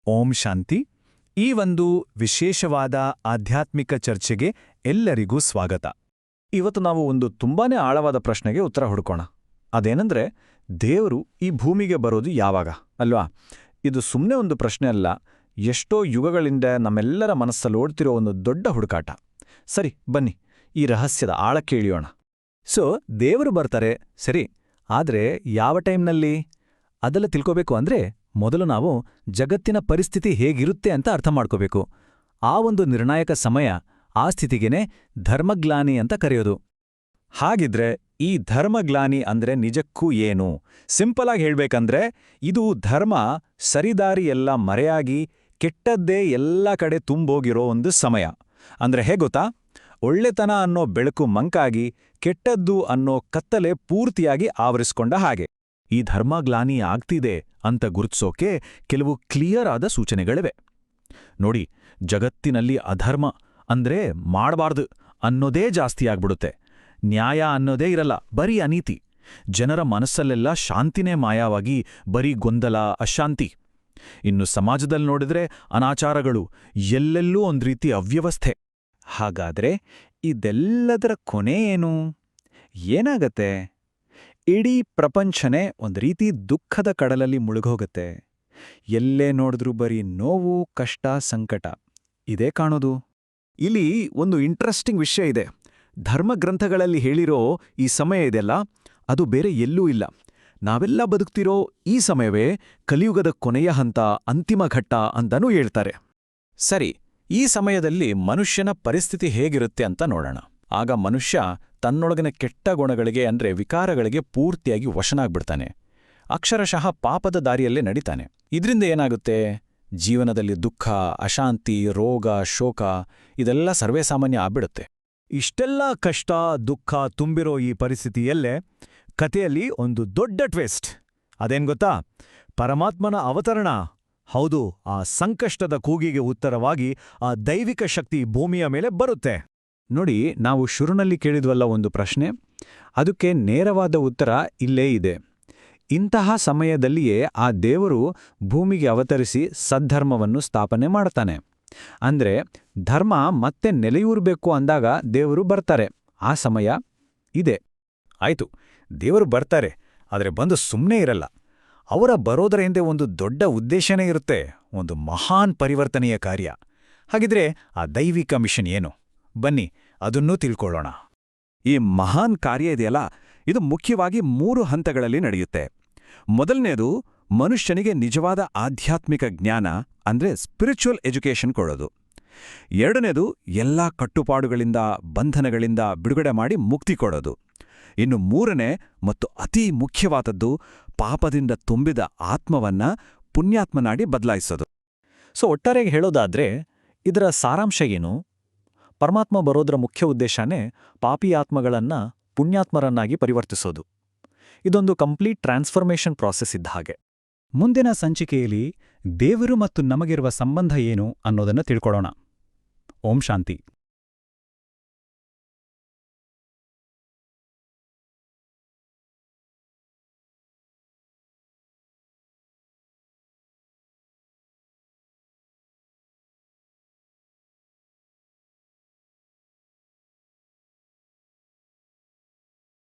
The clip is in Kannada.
ಓಂ ಶಾಂತಿ. ಈ ಒಂದು ವಿಶೇಷವಾದ ಆಧ್ಯಾತ್ಮಿಕ ಚರ್ಚೆಗೆ ಎಲ್ಲರಿಗೂ ಸ್ವಾಗತ. ಇವತ್ತು ನಾವು ಒಂದು ತುಂಬಾನೇ ಆಳವಾದ ಪ್ರಶ್ನೆಗೆ ಉತ್ತರ ಹುಡುಕೋಣ. ಅದೇನೆಂದ್ರೆ, ದೇವರು ಈ ಭೂಮಿಗೆ ಬರೋದು ಯಾವಾಗ ಅಲ್ವಾ? ಇದು ಸುಮ್ಮನೆ ಒಂದು ಪ್ರಶ್ನೆ ಅಲ್ಲ, ಎಷ್ಟೋ ಯುಗಗಳಿಂದ ನಮ್ಮೆಲ್ಲರ ಮನಸ್ಸಲ್ಲಿ ಓಡ್ತಿರೋ ಒಂದು ದೊಡ್ಡ ಹುಡುಕಾಟ. ಸರಿ, ಬನ್ನಿ ಈ ರಹಸ್ಯದ ಆಳಕ್ಕೆ ಇಳಿಯೋಣ. ದೇವರು ಬರ್ತಾರೆ ಸರಿ, ಆದ್ರೆ ಯಾವ ಟೈಮ್ನಲ್ಲಿ ಅದೆಲ್ಲ ತಿಳ್ಕೋಬೇಕು ಅಂದ್ರೆ ಮೊದಲು ನಾವು ಜಗತ್ತಿನ ಪರಿಸ್ಥಿತಿ ಹೇಗಿರುತ್ತೆ ಅಂತ ಅರ್ಥ ಮಾಡ್ಕೋಬೇಕು. ಆ ಒಂದು ನಿರ್ಣಾಯಕ ಸಮಯ, ಆ ಸ್ಥಿತಿಗೇನೆ ಧರ್ಮಗ್ಲಾನಿ ಅಂತ ಕರೆಯೋದು. ಹಾಗಿದ್ರೆ ಈ ಧರ್ಮಗ್ಲಾನಿ ಅಂದ್ರೆ ನಿಜಕ್ಕೂ ಏನು? ಸಿಂಪಲ್ ಆಗಿ ಹೇಳ್ಬೇಕಂದ್ರೆ, ಇದು ಧರ್ಮ ಸರಿದಾರಿ ಎಲ್ಲ ಮರೆಯಾಗಿ ಕೆಟ್ಟದ್ದೇ ಎಲ್ಲ ಕಡೆ ತುಂಬೋಗಿರೋ ಒಂದು ಸಮಯ. ಅಂದ್ರೆ ಹೇಗೊತ್ತಾ? ಒಳ್ಳೆತನ ಅನ್ನೋ ಬೆಳಕು ಮಂಕಾಗಿ ಕೆಟ್ಟದ್ದು ಅನ್ನೋ ಕತ್ತಲೆ ಪೂರ್ತಿಯಾಗಿ ಆವರಿಸ್ಕೊಂಡ ಹಾಗೆ. ಈ ಧರ್ಮಗ್ಲಾನಿ ಆಗ್ತಿದೆ ಅಂತ ಗುರುತಿಸೋಕೆ ಕೆಲವು ಕ್ಲಿಯರ್ ಆದ ಸೂಚನೆಗಳಿವೆ ನೋಡಿ. ಜಗತ್ತಿನಲ್ಲಿ ಅಧರ್ಮ ಅಂದ್ರೆ ಮಾಡಬಾರ್ದು ಅನ್ನೋದೇ ಜಾಸ್ತಿಯಾಗ್ಬಿಡುತ್ತೆ. ನ್ಯಾಯ ಅನ್ನೋದೇ ಇರಲ್ಲ, ಬರೀ ಅನೀತಿ. ಜನರ ಮನಸ್ಸಲ್ಲೆಲ್ಲ ಶಾಂತಿನೇ ಮಾಯವಾಗಿ ಬರೀ ಗೊಂದಲ, ಅಶಾಂತಿ. ಇನ್ನು ಸಮಾಜದಲ್ಲಿ ನೋಡಿದ್ರೆ ಅನಾಚಾರಗಳು, ಎಲ್ಲೆಲ್ಲೂ ಒಂದ್ ರೀತಿ ಅವ್ಯವಸ್ಥೆ. ಹಾಗಾದ್ರೆ ಇದೆಲ್ಲದರ ಕೊನೆ ಏನು? ಏನಾಗತ್ತೆ? ಇಡೀ ಪ್ರಪಂಚನೇ ಒಂದ್ ರೀತಿ ದುಃಖದ ಕಡಲಲ್ಲಿ ಮುಳುಗೋಗತ್ತೆ. ಎಲ್ಲೇ ನೋಡಿದ್ರೂ ಬರೀ ನೋವು, ಕಷ್ಟ, ಸಂಕಟ ಇದೇ ಕಾಣೋದು. ಇಲ್ಲಿ ಒಂದು ಇಂಟ್ರೆಸ್ಟಿಂಗ್ ವಿಷಯ ಇದೆ. ಧರ್ಮಗ್ರಂಥಗಳಲ್ಲಿ ಹೇಳಿರೋ ಈ ಸಮಯ ಇದೆಯಲ್ಲ, ಅದು ಬೇರೆ ಎಲ್ಲೂ ಇಲ್ಲ. ನಾವೆಲ್ಲ ಬದುಕ್ತಿರೋ ಈ ಸಮಯವೇ ಕಲಿಯುಗದ ಕೊನೆಯ ಹಂತ, ಅಂತಿಮ ಘಟ್ಟ ಅಂತಾನೂ ಹೇಳ್ತಾರೆ. ಸರಿ, ಈ ಸಮಯದಲ್ಲಿ ಮನುಷ್ಯನ ಪರಿಸ್ಥಿತಿ ಹೇಗಿರುತ್ತೆ ಅಂತ ನೋಡೋಣ. ಆಗ ಮನುಷ್ಯ ತನ್ನೊಳಗಿನ ಕೆಟ್ಟ ಗುಣಗಳಿಗೆ ಅಂದ್ರೆ ವಿಕಾರಗಳಿಗೆ ಪೂರ್ತಿಯಾಗಿ ವಶನಾಗ್ಬಿಡ್ತಾನೆ. ಅಕ್ಷರಶಃ ಪಾಪದ ದಾರಿಯಲ್ಲೇ ನಡೀತಾನೆ. ಇದರಿಂದ ಏನಾಗುತ್ತೆ? ಜೀವನದಲ್ಲಿ ದುಃಖ, ಅಶಾಂತಿ, ರೋಗ, ಶೋಕ ಇದೆಲ್ಲ ಸರ್ವೇಸಾಮಾನ್ಯ ಆಗ್ಬಿಡುತ್ತೆ. ಇಷ್ಟೆಲ್ಲ ಕಷ್ಟ, ದುಃಖ ತುಂಬಿರೋ ಈ ಪರಿಸ್ಥಿತಿಯಲ್ಲೇ ಕಥೆಯಲ್ಲಿ ಒಂದು ದೊಡ್ಡ ಟ್ವಿಸ್ಟ್. ಅದೇನ್ ಗೊತ್ತಾ? ಪರಮಾತ್ಮನ ಅವತರಣ. ಹೌದು, ಆ ಸಂಕಷ್ಟದ ಕೂಗಿಗೆ ಉತ್ತರವಾಗಿ ಆ ದೈವಿಕ ಶಕ್ತಿ ಭೂಮಿಯ ಮೇಲೆ ಬರುತ್ತೆ. ನೋಡಿ, ನಾವು ಶುರುನಲ್ಲಿ ಕೇಳಿದ್ವಲ್ಲ ಒಂದು ಪ್ರಶ್ನೆ, ಅದಕ್ಕೆ ನೇರವಾದ ಉತ್ತರ ಇಲ್ಲೇ ಇದೆ. ಇಂತಹ ಸಮಯದಲ್ಲಿಯೇ ಆ ದೇವರು ಭೂಮಿಗೆ ಅವತರಿಸಿ ಸದ್ಧರ್ಮವನ್ನು ಸ್ಥಾಪನೆ ಮಾಡ್ತಾನೆ. ಅಂದ್ರೆ ಧರ್ಮ ಮತ್ತೆ ನೆಲೆಯೂರ್ಬೇಕು ಅಂದಾಗ ದೇವರು ಬರ್ತಾರೆ. ಆ ಸಮಯ ಇದೆ. ಆಯ್ತು, ದೇವರು ಬರ್ತಾರೆ, ಆದರೆ ಬಂದು ಸುಮ್ಮನೆ ಇರಲ್ಲ. ಅವರ ಬರೋದರ ಹಿಂದೆ ಒಂದು ದೊಡ್ಡ ಉದ್ದೇಶನೇ ಇರುತ್ತೆ, ಒಂದು ಮಹಾನ್ ಪರಿವರ್ತನೆಯ ಕಾರ್ಯ. ಹಾಗಿದ್ರೆ ಆ ದೈವಿಕ ಮಿಷನ್ ಏನು? ಬನ್ನಿ ಅದನ್ನೂ ತಿಳ್ಕೊಳ್ಳೋಣ. ಈ ಮಹಾನ್ ಕಾರ್ಯ ಇದೆಯಲ್ಲ, ಇದು ಮುಖ್ಯವಾಗಿ 3 ಹಂತಗಳಲ್ಲಿ ನಡೆಯುತ್ತೆ. ಮೊದಲನೇದು ಮನುಷ್ಯನಿಗೆ ನಿಜವಾದ ಆಧ್ಯಾತ್ಮಿಕ ಜ್ಞಾನ ಅಂದ್ರೆ ಸ್ಪಿರಿಚುವಲ್ ಎಜುಕೇಷನ್ ಕೊಡೋದು. ಎರಡನೇದು ಎಲ್ಲಾ ಕಟ್ಟುಪಾಡುಗಳಿಂದ, ಬಂಧನಗಳಿಂದ ಬಿಡುಗಡೆ ಮಾಡಿ ಮುಕ್ತಿ ಕೊಡೋದು. ಇನ್ನು ಮೂರನೇ ಮತ್ತು ಅತೀ ಮುಖ್ಯವಾದದ್ದು ಪಾಪದಿಂದ ತುಂಬಿದ ಆತ್ಮವನ್ನ ಪುಣ್ಯಾತ್ಮನಾಡಿ ಬದಲಾಯಿಸೋದು. ಒಟ್ಟಾರೆಯಾಗಿ ಹೇಳೋದಾದ್ರೆ ಇದರ ಸಾರಾಂಶ ಏನು? ಪರಮಾತ್ಮ ಬರೋದರ ಮುಖ್ಯ ಉದ್ದೇಶನೇ ಪಾಪಿ ಆತ್ಮಗಳನ್ನ ಪುಣ್ಯಾತ್ಮರನ್ನಾಗಿ ಪರಿವರ್ತಿಸೋದು. ಇದೊಂದು ಕಂಪ್ಲೀಟ್ ಟ್ರಾನ್ಸ್ಫಾರ್ಮೇಷನ್ ಪ್ರಾಸೆಸ್ ಇದ್ದ ಹಾಗೆ. ಮುಂದಿನ ಸಂಚಿಕೆಯಲ್ಲಿ ದೇವರು ಮತ್ತು ನಮಗಿರುವ ಸಂಬಂಧ ಏನು ಅನ್ನೋದನ್ನು ತಿಳ್ಕೊಳ್ಳೋಣ. ಓಂ ಶಾಂತಿ.